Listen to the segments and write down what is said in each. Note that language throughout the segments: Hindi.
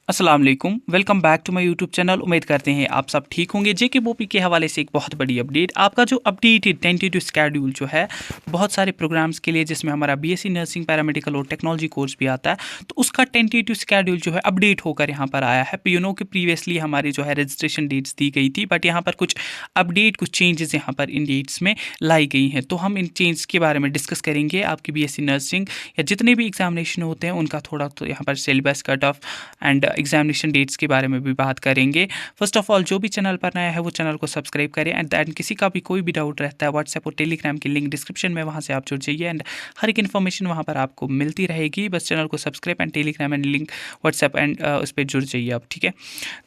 अस्सलाम वालेकुम, welcome back to my YouTube channel. उम्मीद करते हैं आप सब ठीक होंगे। जेके बोपी के हवाले से एक बहुत बड़ी अपडेट, आपका जो अपडेटेड टेंटेटिव स्केड्यूल जो है बहुत सारे प्रोग्राम्स के लिए, जिसमें हमारा बीएससी नर्सिंग, पैरामेडिकल और टेक्नोलॉजी कोर्स भी आता है, तो उसका टेंटेटिव स्केड्यूल जो है अपडेट होकर यहाँ पर आया है। यू नो कि प्रीवियसली हमारी जो है रजिस्ट्रेशन डेट्स दी गई थी, बट यहाँ पर कुछ अपडेट, कुछ चेंजेस यहाँ पर इन डेट्स में लाई गई हैं। तो हम इन चेंज के बारे में डिस्कस करेंगे। आपकी बीएससी नर्सिंग या जितने भी एग्जामिनेशन होते हैं उनका थोड़ा तो यहाँ पर syllabus, cut off and examination dates के बारे में भी बात करेंगे। फर्स्ट ऑफ ऑल, जो भी चैनल पर नया है वो चैनल को सब्सक्राइब करें एंड दैन किसी का भी कोई भी डाउट रहता है, व्हाट्सएप और टेलीग्राम की लिंक डिस्क्रिप्शन में, वहाँ से आप जुड़ जाइए एंड हर एक इन्फॉर्मेशन वहाँ पर आपको मिलती रहेगी। बस चैनल को subscribe and Telegram and link WhatsApp and उस पर जुड़ जाइए आप, ठीक है।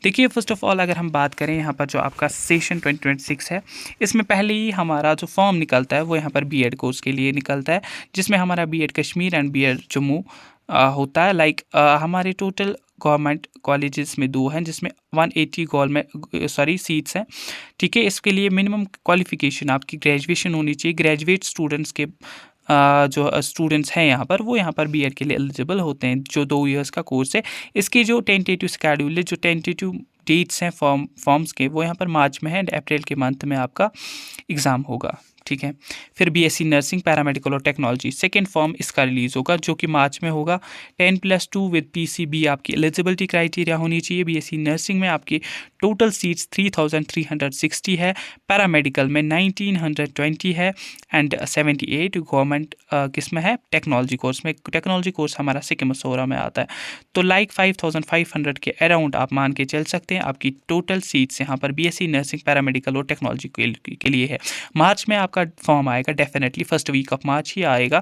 देखिए, फर्स्ट ऑफ ऑल अगर हम बात करें यहाँ पर जो आपका सेशन 2026 है, इसमें पहले ही हमारा जो फॉर्म निकलता है वो यहाँ पर बीएड कोर्स के लिए निकलता है, जिसमें हमारा BEd Kashmir and BEd Jammu होता है। हमारे टोटल गवर्नमेंट कॉलेजेस में 2 हैं, जिसमें 180 गवर्नमेंट सीट्स हैं, ठीक है। इसके लिए मिनिमम क्वालिफिकेशन आपकी ग्रेजुएशन होनी चाहिए। ग्रेजुएट स्टूडेंट्स के जो स्टूडेंट्स हैं यहाँ पर, वो यहाँ पर बीएड के लिए एलिजिबल होते हैं, जो 2 इयर्स का कोर्स है। इसके जो टेंटेटिव स्केड्यूल है, जो टेंटेटिव डेट्स हैं फॉर्म्स के, वो यहाँ पर मार्च में है एंड अप्रैल के मंथ में आपका एग्ज़ाम होगा, ठीक है। फिर बीएससी नर्सिंग, पैरामेडिकल और टेक्नोलॉजी सेकेंड फॉर्म इसका रिलीज़ होगा, जो कि मार्च में होगा। 10+2 विद पीसीबी आपकी एलिजिबिलिटी क्राइटेरिया होनी चाहिए। बीएससी नर्सिंग में आपकी टोटल सीट्स 3360 है, पैरामेडिकल में 1920 है एंड 78 गवर्नमेंट किस में है, टेक्नोलॉजी कोर्स में। टेक्नोलॉजी कोर्स हमारा सिक्किम मसौरा में आता है। तो 5500 के अराउंड आप मान के चल सकते हैं आपकी टोटल सीट्स यहाँ पर बीएससी नर्सिंग, पैरामेडिकल और टेक्नोलॉजी के लिए है। मार्च में आपका फॉर्म आएगा, definitely first week of March ही आएगा।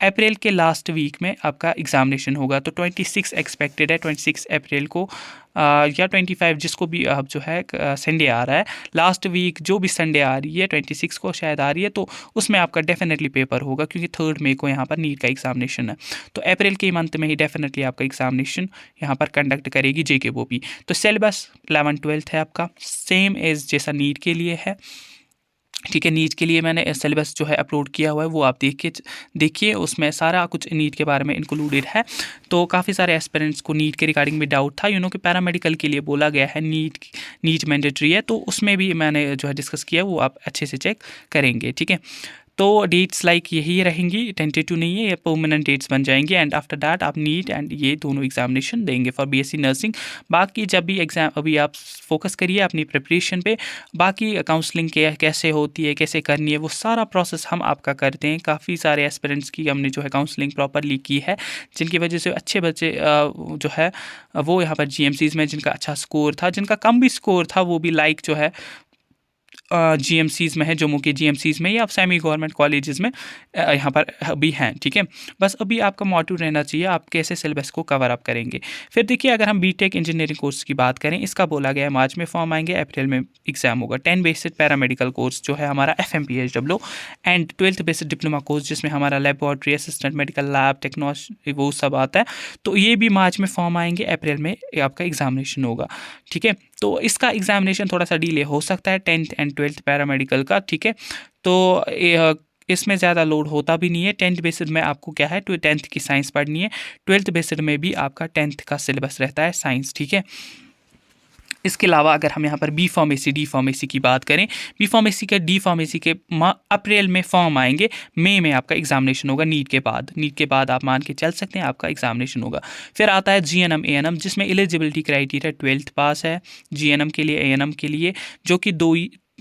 अप्रैल के लास्ट वीक में आपका एग्जामिनेशन होगा, तो 26 एक्सपेक्टेड है, 26 अप्रैल को या 25, जिसको भी अब जो है संडे आ रहा है, लास्ट वीक जो भी संडे आ रही है 26 को शायद आ रही है, तो उसमें आपका डेफिनेटली पेपर होगा, क्योंकि 3 मई को यहाँ पर नीट का एग्जामिनेशन है। तो अप्रैल के मंथ में ही डेफिनेटली आपका एग्जामिनेशन यहाँ पर कंडक्ट करेगी जेके बोपी। तो सिलेबस 11-12 है आपका, सेम एज जैसा नीट के लिए है, ठीक है। नीट के लिए मैंने सिलेबस जो है अपलोड किया हुआ है, वो आप देखिए, उसमें सारा कुछ नीट के बारे में इंक्लूडेड है। तो काफ़ी सारे एस्पिरेंट्स को नीट के रिगार्डिंग में डाउट था, कि पैरामेडिकल के लिए बोला गया है नीट मैंडेटरी है, तो उसमें भी मैंने जो है डिस्कस किया, वो आप अच्छे से चेक करेंगे, ठीक है। तो डेट्स यही रहेंगी, टेंटेटिव नहीं है, ये परमानेंट डेट्स बन जाएंगे एंड आफ्टर दैट आप नीट एंड ये दोनों एग्जामिनेशन देंगे फॉर बीएससी नर्सिंग। बाकी जब भी एग्ज़ाम, अभी आप फोकस करिए अपनी प्रिपरेशन पे। बाकी काउंसलिंग कैसे होती है, कैसे करनी है, वो सारा प्रोसेस हम आपका करते हैं। काफ़ी सारे एस्पिरेंट्स की हमने जो है काउंसलिंग प्रॉपरली की है, जिनकी वजह से अच्छे बच्चे जो है वो यहाँ पर जीएमसीज़ में, जिनका अच्छा स्कोर था, जिनका कम भी स्कोर था, वो भी जो है जीएमसीज़ में है, जम्मू के जीएमसीज़ में या सेमी गवर्नमेंट कॉलेजेस में यहाँ पर अभी हैं, ठीक है। बस अभी आपका मोटिव रहना चाहिए, आप कैसे सिलेबस को कवर अप करेंगे। फिर देखिए, अगर हम बीटेक इंजीनियरिंग कोर्स की बात करें, इसका बोला गया है मार्च में फॉर्म आएंगे, अप्रैल में एग्जाम होगा। 10 बेसिक पैरामेडिकल कोर्स जो है हमारा FMPHW and 12th basic diploma course, जिसमें हमारा laboratory assistant, medical lab technology, वो सब आता है। तो ये भी मार्च में फॉर्म आएंगे, अप्रैल में आपका एग्जामिनेशन होगा, ठीक है। तो इसका एग्जामिनेशन थोड़ा सा डिले हो सकता है, 10th एंड 12th पैरामेडिकल का, ठीक है। तो इसमें ज़्यादा लोड होता भी नहीं है। 10th बेसिड में आपको क्या है, 10th की साइंस पढ़नी है, 12th बेसिड में भी आपका 10th का सिलेबस रहता है साइंस, ठीक है। इसके अलावा अगर हम यहाँ पर बी फार्मेसी, डी फार्मेसी की बात करें, बी फार्मेसी के, डी फार्मेसी के अप्रैल में फॉर्म आएंगे, मई में आपका एग्जामिनेशन होगा। नीट के बाद आप मान के चल सकते हैं आपका एग्जामिनेशन होगा। फिर आता है GNM ANM, जिसमें एलिजिबिलिटी क्राइटेरिया 12th पास है GNM के लिए, ANM के लिए, जो कि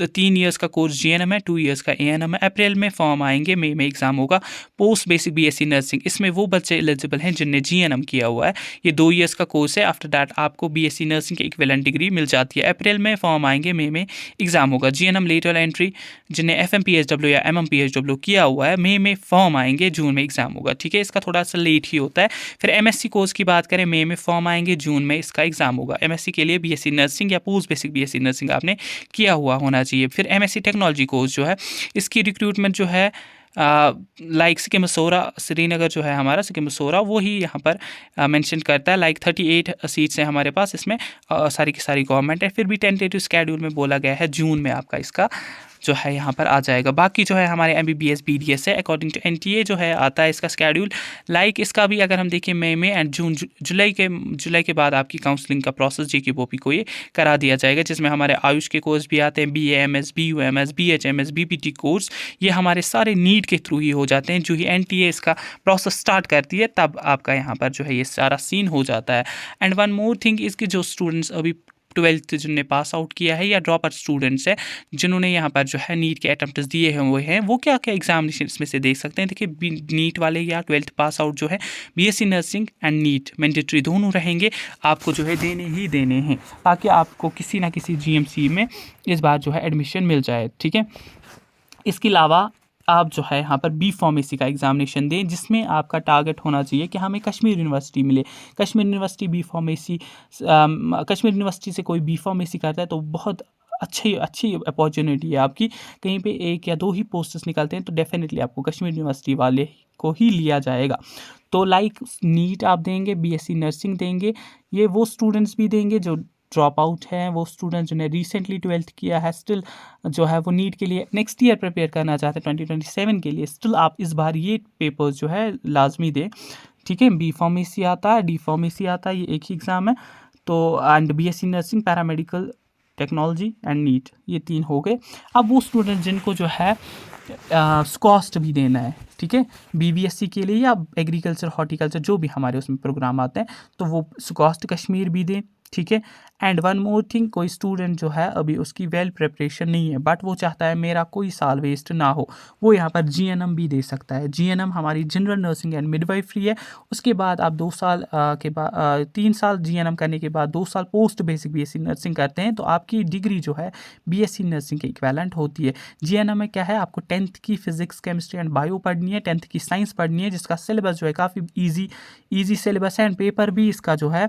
3 इयर्स का कोर्स GNM है, 2 इयर्स का ANM है। अप्रैल में फॉर्म आएंगे, मई में एग्जाम होगा। पोस्ट बेसिक बीएससी नर्सिंग, इसमें वो बच्चे एलिजिबल हैं जिनने GNM किया हुआ है, ये 2 इयर्स का कोर्स है। आफ्टर दैट आपको बीएससी नर्सिंग की इक्विवेलेंट डिग्री मिल जाती है। अप्रैल में फॉर्म आएंगे, मई में एग्जाम होगा। GNM लेटरल एंट्री, जिन्हें FMPHW या MMPHW किया हुआ है, मई में फॉर्म आएंगे, जून में एग्जाम होगा, ठीक है। इसका थोड़ा सा लेट ही होता है। फिर MSc कोर्स की बात करें, मई में फॉर्म आएंगे, जून में इसका एग्जाम होगा। MSc के लिए बीएससी नर्सिंग या पोस्ट बेसिक बीएससी नर्सिंग आपने किया हुआ होना चाहिए। फिर MSc टेक्नोलॉजी कोर्स जो है, इसकी रिक्रूटमेंट जो है लाइक सिक्किम मसौरा श्रीनगर जो है हमारा सिक्किम मसौरा वो ही यहाँ पर मेंशन करता है। लाइक 38 सीट्स हैं हमारे पास, इसमें सारी की सारी गवर्नमेंट है। फिर भी टेंटेटिव स्केड्यूल में बोला गया है जून में आपका इसका जो है यहाँ पर आ जाएगा। बाकी जो है हमारे MBBS BDS है अकॉर्डिंग टू NTA जो है आता है इसका स्केड्यूल। लाइक इसका भी अगर हम देखें मई में एंड जून जुलाई के बाद आपकी काउंसलिंग का प्रोसेस JK BOP को ये करा दिया जाएगा, जिसमें हमारे आयुष के कोर्स भी आते हैं, BAMS BUMS BHMS BPT course, ये हमारे सारे नीट के थ्रू ही हो जाते हैं। जो ही NTA इसका प्रोसेस स्टार्ट करती है तब आपका यहाँ पर जो है ये सारा सीन हो जाता है। एंड वन मोर थिंग, इसके जो स्टूडेंट्स अभी 12th जिनने पास आउट किया है या ड्रॉप आउट स्टूडेंट्स हैं जिन्होंने यहाँ पर जो है नीट के अटेम्प्ट्स दिए हैं वो क्या क्या एग्जामिनेशन इसमें से देख सकते हैं। देखिए नीट वाले या 12th पास आउट जो है BSc nursing and NEET mandatory दोनों रहेंगे, आपको जो है देने ही देने हैं, ताकि आपको किसी ना किसी GMC में इस बार जो है एडमिशन मिल जाए। ठीक है, इसके अलावा आप जो है यहाँ पर B फार्मेसी का एग्जामिनेशन दें, जिसमें आपका टारगेट होना चाहिए कि हमें कश्मीर यूनिवर्सिटी मिले। Kashmir university B pharmacy, Kashmir university से कोई B फार्मेसी करता है तो बहुत अच्छी अपॉर्चुनिटी है आपकी। कहीं पे 1 या 2 ही पोस्ट्स निकलते हैं तो डेफिनेटली आपको कश्मीर यूनिवर्सिटी वाले को ही लिया जाएगा। तो लाइक नीट आप देंगे, BSc नर्सिंग देंगे, ये वो स्टूडेंट्स भी देंगे जो ड्रॉप आउट हैं, वो स्टूडेंट जिन्हें रिसेंटली 12th किया है, स्टिल जो है वो नीट के लिए नेक्स्ट ईयर प्रिपेयर करना चाहते हैं 2027 के लिए, स्टिल आप इस बार ये पेपर्स जो है लाजमी दें। ठीक है, B फार्मेसी आता है, D फार्मेसी आता है, ये एक ही एग्ज़ाम है। तो and BSc nursing, paramedical technology and NEET, ये 3 हो गए। अब वो स्टूडेंट जिनको जो है स्कॉस्ट भी देना है, ठीक है, BBSc के लिए या एग्रीकल्चर हॉर्टिकल्चर जो भी हमारे उसमें प्रोग्राम आते हैं, तो वो स्कॉस्ट कश्मीर भी दें। ठीक है, एंड वन मोर थिंग, कोई स्टूडेंट जो है अभी उसकी वेल प्रिपरेशन नहीं है बट वो चाहता है मेरा कोई साल वेस्ट ना हो, वो यहाँ पर GNM भी दे सकता है। GNM हमारी जनरल नर्सिंग एंड मिडवाइफरी है। उसके बाद आप 2 साल के बाद 3 साल GNM करने के बाद 2 साल पोस्ट बेसिक BSc नर्सिंग करते हैं तो आपकी डिग्री जो है BSc नर्सिंग के इक्विवेलेंट होती है। GNM में क्या है, आपको 10th की फिजिक्स केमिस्ट्री एंड बायो पढ़नी है, 10th की साइंस पढ़नी है, जिसका सिलेबस जो है काफ़ी ईजी सिलेबस है एंड पेपर भी इसका जो है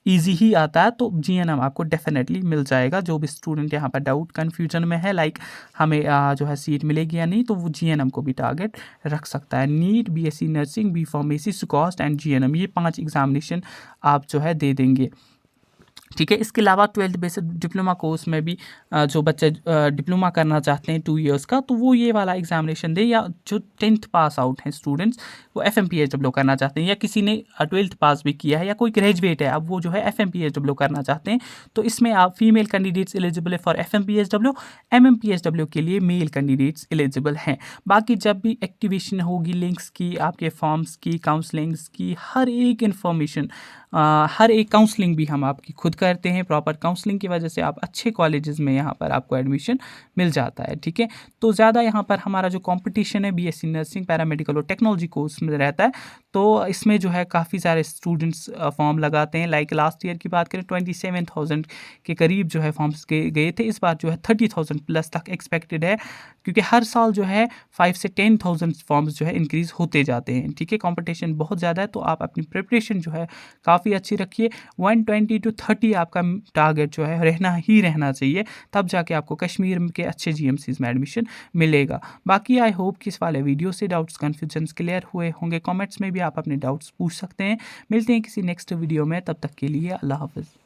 ईजी ही आता है। तो GNM आपको डेफिनेटली मिल जाएगा। जो भी स्टूडेंट यहाँ पर डाउट कन्फ्यूजन में है लाइक हमें जो है सीट मिलेगी या नहीं, तो वो GNM को भी टारगेट रख सकता है। NEET, BSc nursing, B pharmacy, स्कॉस्ट एंड GNM, ये 5 एग्जामिनेशन आप जो है दे देंगे। ठीक है, इसके अलावा 12th बेसिक डिप्लोमा कोर्स में भी जो बच्चे डिप्लोमा करना चाहते हैं 2 इयर्स का, तो वो ये वाला एग्जामिनेशन दे, या जो 10th पास आउट हैं स्टूडेंट्स वो FMPHW करना चाहते हैं, या किसी ने 12th पास भी किया है या कोई ग्रेजुएट है अब वो जो है FMPHW करना चाहते हैं, तो इसमें आप फीमेल कैंडिडेट्स एलिजिबल है फॉर FMPHW, MMPHW के लिए मेल कैंडिडेट्स एलिजिबल हैं। बाकी जब भी एक्टिवेशन होगी लिंक्स की, आपके फॉर्म्स की, काउंसलिंग्स की, हर एक इन्फॉर्मेशन, हर एक काउंसलिंग भी हम आपकी खुद करते हैं। प्रॉपर काउंसलिंग की वजह से आप अच्छे कॉलेजेस में यहाँ पर आपको एडमिशन मिल जाता है। ठीक है, तो ज़्यादा यहाँ पर हमारा जो कंपटीशन है BSc नर्सिंग, पैरामेडिकल और टेक्नोलॉजी कोर्स में रहता है, तो इसमें जो है काफ़ी सारे स्टूडेंट्स फॉर्म लगाते हैं। लाइक लास्ट ईयर की बात करें 27,000 के करीब जो है फॉर्म्स गए थे, इस बार जो है 30,000 प्लस तक एक्सपेक्टेड है, क्योंकि हर साल जो है 5 से 10,000 फॉर्म्स जो है इंक्रीज़ होते जाते हैं। ठीक है, कंपटीशन बहुत ज़्यादा है, तो आप अपनी प्रिपरेशन जो है काफ़ी अच्छी रखिए। 120 to 30 आपका टारगेट जो है रहना चाहिए, तब जाके आपको कश्मीर के अच्छे GMCs में एडमिशन मिलेगा। बाकी आई होप कि इस वाले वीडियो से डाउट्स कन्फ्यूजन्स क्लियर हुए होंगे। कमेंट्स में भी आप अपने डाउट्स पूछ सकते हैं। मिलते हैं किसी नेक्स्ट वीडियो में, तब तक के लिए अल्लाह हाफ़िज़।